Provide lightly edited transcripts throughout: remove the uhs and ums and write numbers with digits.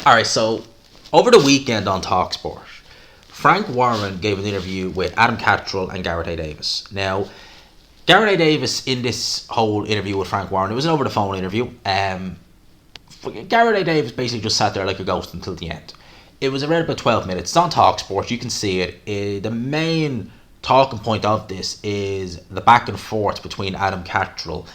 All right, so over the weekend on Talksport, Frank Warren gave an interview with Adam Catterall and Gareth A. Davis. Now, Gareth A. Davis in this whole interview with Frank Warren, it was an over the phone interview. Gareth A. Davis basically just sat there like a ghost until the end. It was around about 12 minutes. It's on Talksport. You can see it. The main talking point of this is the back and forth between Adam Catterall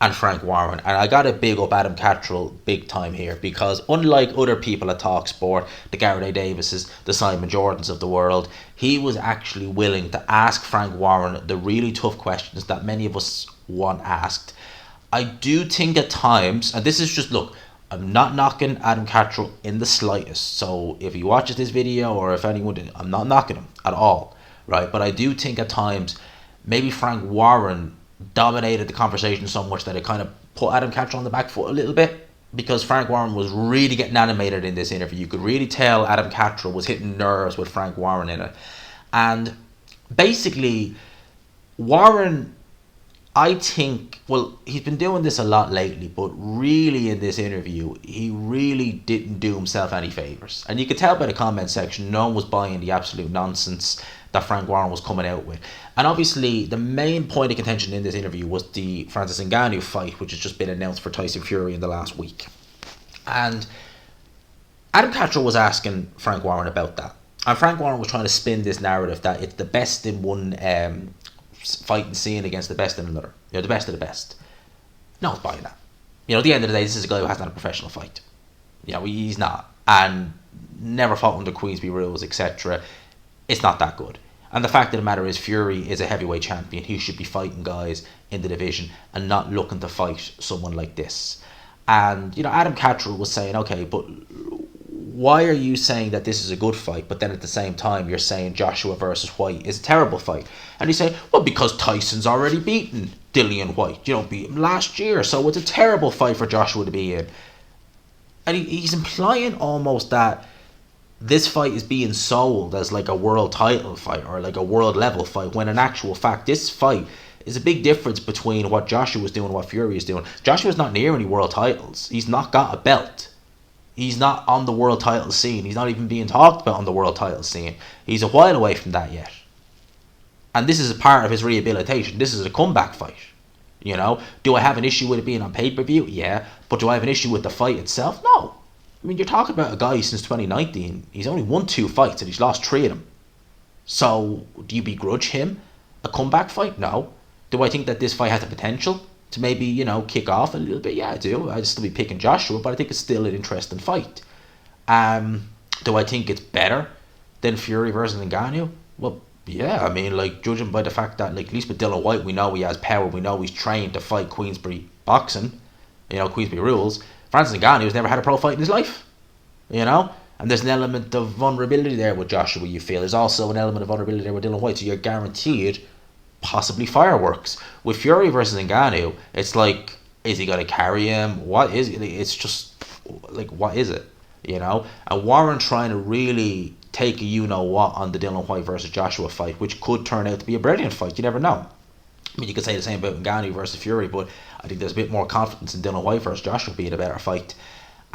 and Frank Warren. And I got to big up Adam Catterall big time here, because unlike other people at Talksport, the Gareth A. Davises, the Simon Jordans of the world, he was actually willing to ask Frank Warren the really tough questions that many of us want asked. I do think at times, and this is just, look, I'm not knocking Adam Catterall in the slightest. So if he watches this video, or if anyone, I'm not knocking him at all, right? But I do think at times maybe Frank Warren dominated the conversation so much that it kind of put Adam Catterall on the back foot a little bit, because Frank Warren was really getting animated in this interview. You could really tell Adam Catterall was hitting nerves with Frank Warren in it. And basically, Warren, I think, well, he's been doing this a lot lately, but really in this interview, he really didn't do himself any favours. And you could tell by the comment section, no one was buying the absolute nonsense that Frank Warren was coming out with. And obviously, the main point of contention in this interview was the Francis Ngannou fight, which has just been announced for Tyson Fury in the last week. And Adam Catterall was asking Frank Warren about that. And Frank Warren was trying to spin this narrative that it's the best in one fighting scene against the best in another. You know, the best of the best. No one's buying that. You know, at the end of the day, this is a guy who hasn't had a professional fight. You know, he's not. And never fought under Queensberry rules, etc. It's not that good. And the fact of the matter is, Fury is a heavyweight champion. He should be fighting guys in the division and not looking to fight someone like this. And, you know, Adam Catterall was saying, okay, but why are you saying that this is a good fight, but then at the same time you're saying Joshua versus White is a terrible fight? And he's saying, well, because Tyson's already beaten Dillian White. You know, beat him last year, so it's a terrible fight for Joshua to be in. And he's implying almost that this fight is being sold as like a world title fight or like a world level fight, when in actual fact this fight is a big difference between what Joshua was doing and what Fury is doing. Joshua's not near any world titles. He's not got a belt. He's not on the world title scene. He's not even being talked about on the world title scene. He's a while away from that yet. And this is a part of his rehabilitation. This is a comeback fight. You know, do I have an issue with it being on pay-per-view? Yeah. But do I have an issue with the fight itself? No. I mean, you're talking about a guy since 2019. He's only won 2 fights and he's lost 3 of them. So, do you begrudge him a comeback fight? No. Do I think that this fight has the potential to maybe, you know, kick off a little bit? Yeah, I do. I'd still be picking Joshua, but I think it's still an interesting fight. Do I think it's better than Fury versus Ngannou? Well, yeah. I mean, like, judging by the fact that, like, at least with Dillian White, we know he has power. We know he's trained to fight Queensberry boxing. You know, Queensberry rules. Francis Ngannou has never had a pro fight in his life, you know? And there's an element of vulnerability there with Joshua, you feel. There's also an element of vulnerability there with Dillian White, so you're guaranteed possibly fireworks. With Fury versus Ngannou, it's like, is he going to carry him? What is it? It's just, like, what is it? You know? And Warren trying to really take a you-know-what on the Dillian White versus Joshua fight, which could turn out to be a brilliant fight. You never know. I mean, you could say the same about Ngannou versus Fury, but I think there's a bit more confidence in Dillian White versus Joshua being a better fight.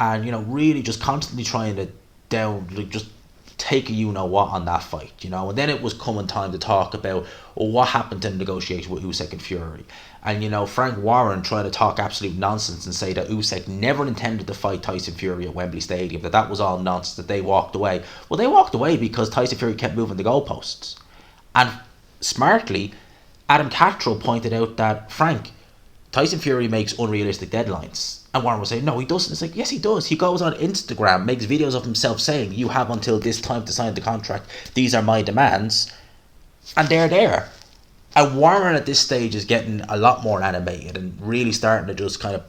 And, you know, really just constantly trying to just take a you-know-what on that fight, you know. And then it was coming time to talk about, well, what happened to the negotiation with Usyk and Fury. And, you know, Frank Warren trying to talk absolute nonsense and say that Usyk never intended to fight Tyson Fury at Wembley Stadium, that was all nonsense, that they walked away. Well, they walked away because Tyson Fury kept moving the goalposts. And smartly, Adam Catterall pointed out that, Frank, Tyson Fury makes unrealistic deadlines. And Warren was saying, no, he doesn't. It's like, yes, he does. He goes on Instagram, makes videos of himself saying, you have until this time to sign the contract. These are my demands. And they're there. And Warren at this stage is getting a lot more animated and really starting to just kind of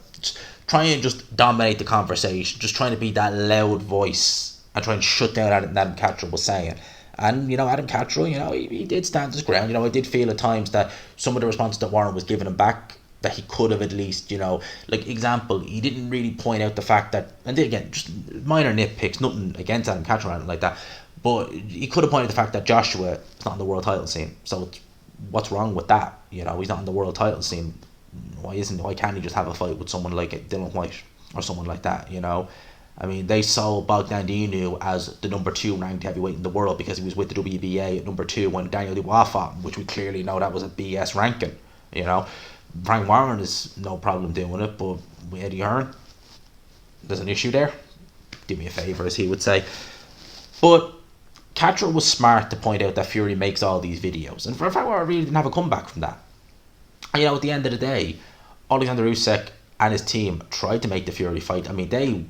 try and just dominate the conversation, just trying to be that loud voice and try and shut down Adam Catterall was saying. And, you know, Adam Catterall, you know, he did stand his ground. You know, I did feel at times that some of the responses that Warren was giving him back, that he could have at least, you know, like, example, he didn't really point out the fact that, and again, just minor nitpicks, nothing against Adam Catterall or anything like that, but he could have pointed out the fact that Joshua is not in the world title scene. So what's wrong with that? You know, he's not in the world title scene. Why can't he just have a fight with someone like Dillian White or someone like that, you know? I mean, they sold Bogdaninu as the number 2 ranked heavyweight in the world because he was with the WBA at number 2 when Daniel Dubois fought him, which we clearly know that was a BS ranking. You know, Frank Warren is no problem doing it, but with Eddie Hearn, there's an issue there. Do me a favour, as he would say. But Catterall was smart to point out that Fury makes all these videos, and for a fact, I really didn't have a comeback from that. And, you know, at the end of the day, Alexander Usyk and his team tried to make the Fury fight. I mean, they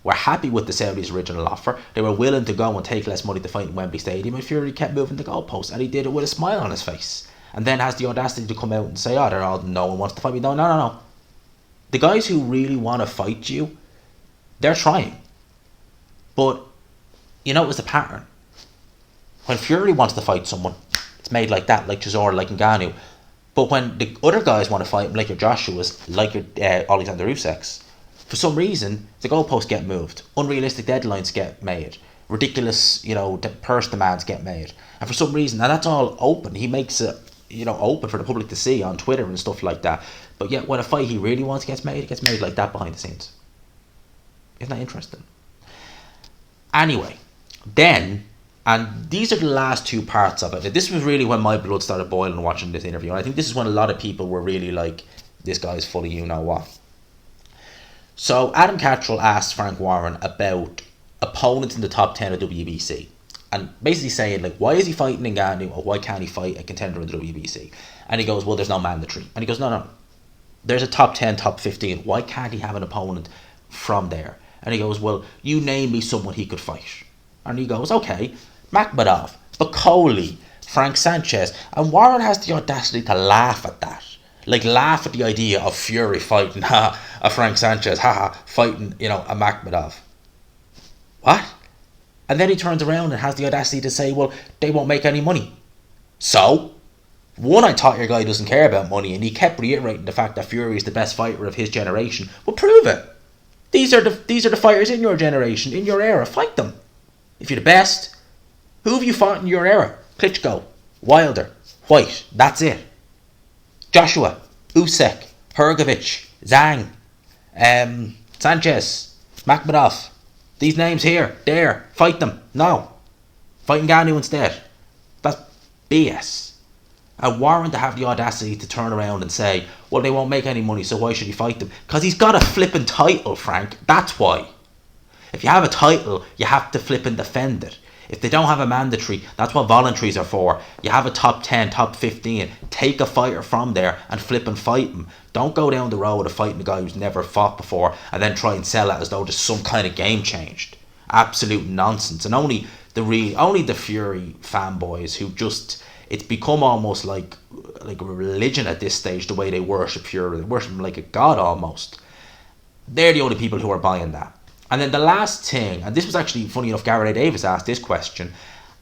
were happy with the Saudis' original offer. They were willing to go and take less money to fight in Wembley Stadium, and Fury kept moving the goalposts, and he did it with a smile on his face. And then has the audacity to come out and say, no one wants to fight me. No. The guys who really want to fight you, they're trying. But you notice the pattern. When Fury wants to fight someone, it's made like that, like Chisora, like Ngannou. But when the other guys want to fight him, like your Joshua's, like your Alexander Usyk's, for some reason, the goalposts get moved. Unrealistic deadlines get made. Ridiculous, purse demands get made. And for some reason, now that's all open. He makes it, open for the public to see on Twitter and stuff like that. But yet, when a fight he really wants gets made, it gets made like that behind the scenes. Isn't that interesting? Anyway, then, and these are the last 2 parts of it. This was really when my blood started boiling watching this interview. And I think this is when a lot of people were really like, this guy's full of you-know-what. So Adam Catterall asked Frank Warren about opponents in the top 10 of WBC. And basically saying, like, why is he fighting Ngannou or why can't he fight a contender in the WBC? And he goes, well, there's no mandatory. And he goes, no. There's a top 10, top 15. Why can't he have an opponent from there? And he goes, well, you name me someone he could fight. And he goes, okay, Makhmudov, Bakoli, Frank Sanchez. And Warren has the audacity to laugh at that. Like, laugh at the idea of Fury fighting a Frank Sanchez, fighting, a Makhmudov. What? And then he turns around and has the audacity to say, well, they won't make any money. So, one, I thought your guy doesn't care about money, and he kept reiterating the fact that Fury is the best fighter of his generation. Well, prove it. These are the fighters in your generation, in your era. Fight them. If you're the best, who have you fought in your era? Klitschko, Wilder, White. That's it. Joshua, Usyk, Hrgovic, Zhang, Sanchez, Makhmudov. These names here, there. Fight them. No. Fight Ngannou instead. That's BS. And Warren to have the audacity to turn around and say, well, they won't make any money, so why should he fight them? Because he's got a flipping title, Frank. That's why. If you have a title, you have to flip and defend it. If they don't have a mandatory, that's what voluntaries are for. You have a top 10, top 15. Take a fighter from there and flip and fight him. Don't go down the road of fighting a guy who's never fought before and then try and sell it as though there's some kind of game changed. Absolute nonsense. And only the Fury fanboys who just... It's become almost like a religion at this stage, the way they worship Fury. They worship him like a god almost. They're the only people who are buying that. And then the last thing, and this was actually, funny enough, Gareth A. Davis asked this question,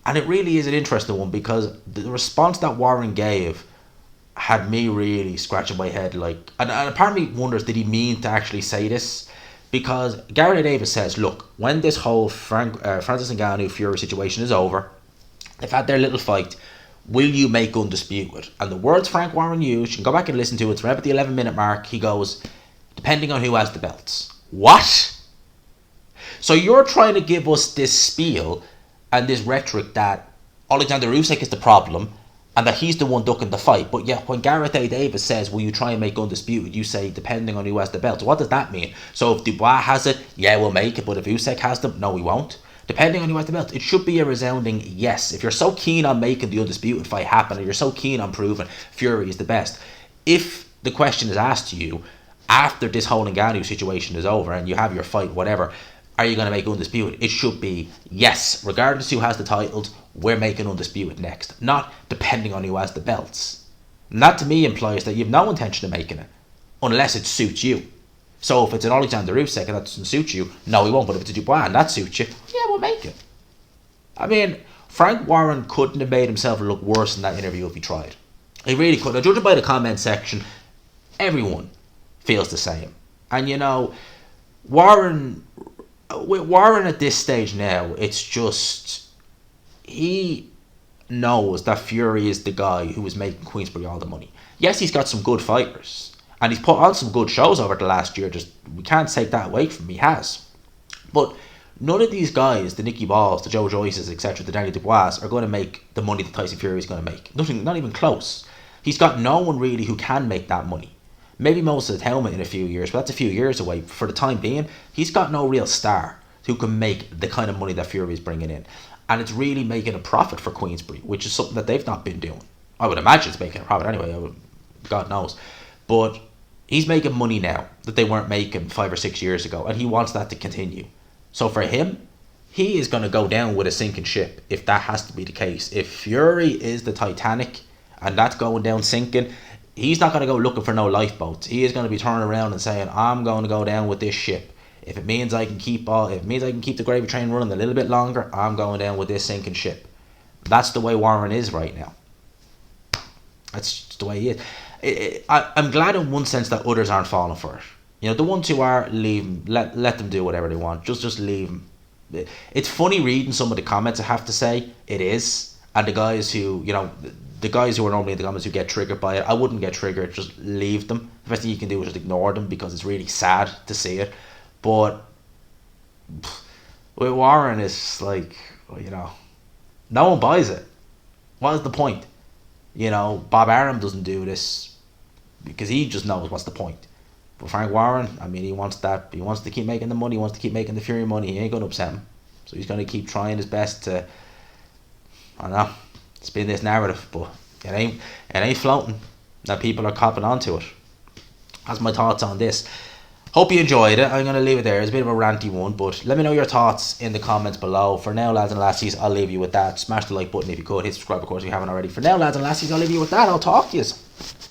and it really is an interesting one because the response that Warren gave had me really scratching my head. Like, and a part of me wonders, did he mean to actually say this? Because Gareth A. Davis says, look, when this whole Francis Ngannou Fury situation is over, they've had their little fight, will you make undisputed? And the words Frank Warren used, you can go back and listen to it, it's around at the 11-minute mark, he goes, depending on who has the belts. What? So you're trying to give us this spiel and this rhetoric that Alexander Usyk is the problem and that he's the one ducking the fight, but yet when Gareth A. Davis says, will you try and make undisputed, you say, depending on who has the belts. What does that mean? So if Dubois has it, yeah, we'll make it, but if Usyk has them, no, we won't. Depending on who has the belt, it should be a resounding yes. If you're so keen on making the undisputed fight happen, and you're so keen on proving Fury is the best, if the question is asked to you after this whole Ngannou situation is over and you have your fight, whatever, are you going to make undisputed? It should be yes, regardless who has the titles, we're making undisputed next. Not depending on who has the belts. And that to me implies that you have no intention of making it, unless it suits you. So if it's an Alexander Usyk and that doesn't suit you, no, we won't. But if it's a Dubois and that suits you, yeah, we'll make it. I mean, Frank Warren couldn't have made himself look worse in that interview if he tried. He really couldn't. Now, judging by the comment section, everyone feels the same. And Warren at this stage now, it's just, he knows that Fury is the guy who is making Queensberry all the money. Yes, he's got some good fighters. And he's put on some good shows over the last year. We can't take that away from him. He has. But none of these guys, the Nicky Balls, the Joe Joyces, etc., the Danny Dubois, are going to make the money that Tyson Fury is going to make. Nothing, not even close. He's got no one really who can make that money. Maybe Moses Helmet in a few years, but that's a few years away. For the time being, he's got no real star who can make the kind of money that Fury is bringing in. And it's really making a profit for Queensberry, which is something that they've not been doing. I would imagine it's making a profit anyway, God knows. But he's making money now that they weren't making 5 or 6 years ago, and he wants that to continue. So for him, he is going to go down with a sinking ship if that has to be the case. If Fury is the Titanic and that's going down sinking, he's not going to go looking for no lifeboats. He is going to be turning around and saying, I'm going to go down with this ship. If it means I can keep the gravy train running a little bit longer, I'm going down with this sinking ship. That's the way Warren is right now. That's just the way he is. I'm glad in one sense that others aren't falling for it. You know, the ones who are, leave them. Let them do whatever they want. Just leave them. It's funny reading some of the comments, I have to say. It is. And the guys who, you know, the guys who are normally in the comments who get triggered by it, I wouldn't get triggered. Just leave them. The best thing you can do is just ignore them, because it's really sad to see it. But with Warren, it's like, you know, no one buys it. What is the point? You know, Bob Arum doesn't do this because he just knows what's the point. But Frank Warren, I mean, he wants that. He wants to keep making the money. He wants to keep making the Fury money. He ain't going to upset him. So he's going to keep trying his best to, I don't know, spin this narrative. But it ain't floating that people are copping onto it. That's my thoughts on this. Hope you enjoyed it. I'm going to leave it there. It's a bit of a ranty one, but let me know your thoughts in the comments below. For now, lads and lassies, I'll leave you with that. Smash the like button if you could. Hit subscribe, of course, if you haven't already. For now, lads and lassies, I'll leave you with that. I'll talk to you.